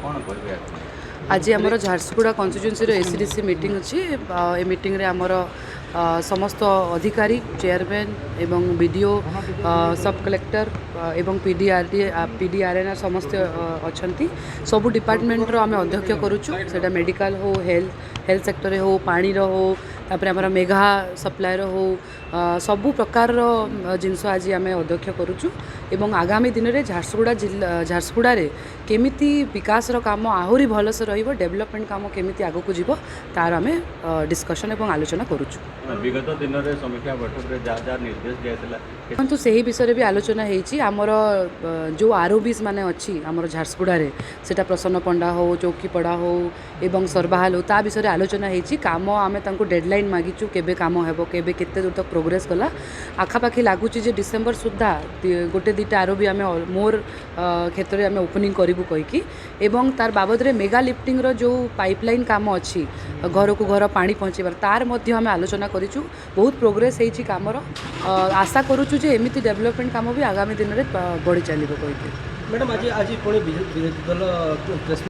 कौन करेंगे आज आमर झारसुगुड़ा कन्स्टिट्यूएंसी एसीडीसी मीटिंग अच्छी ए मीटिंग रे आमर समस्त अधिकारी चेयरमैन एवं बीडीओ सब कलेक्टर एवं पीडीआरएन समस्त अच्छा सबू डिपार्टमेंट रो आम अध्यक्ष करुचु सेटा मेडिकल हो हेल्थ सेक्टर हो पानी हो तापर आमर मेघा सप्लायर हो सबू प्रकार जिनस आज आम अध्यक्ष करुचु एवं आगामी दिन में झारसुगुड़ा केमिति विकास काम आहरी भलसे डेवलपमेंट काम केमिति आगक जीव तार आम डिस्कशन एवं आलोचना करुचु विगत दिन में समीक्षा बैठक में जहाँ जहाँ निर्देश दिया देखो से विषय भी आलोचना होमर जो आरओबीज माने अच्छी आमर झारसुगुड़ा सेटा प्रसन्न पंडा हो चौकीपड़ा हो एवं सरबाहाल हो ता विषय आलोचना होती काम आम डेडलाइन मागिचु केबे काम हेबो केबे केते दूर तक प्रोग्रेस कला आखापाखि लगुच डिसेम्बर सुधा गोटे दुटा आरओबी आम मोर क्षेत्र में आम ओपनिंग करूँ कहीकि एवं तार बाबद में मेगा लिफ्टिंग रो जो पाइपलाइन काम अच्छी घर को घर पानी पहुँचेबार तार मध्य आम आलोचना करूँ बहुत प्रोग्रेस होती कामर आशा करुचु जे एमिति डेवलपमेंट काम भी आगामी दिन में बढ़ी चलो कहीकि मैडम आज आज विरोधी दल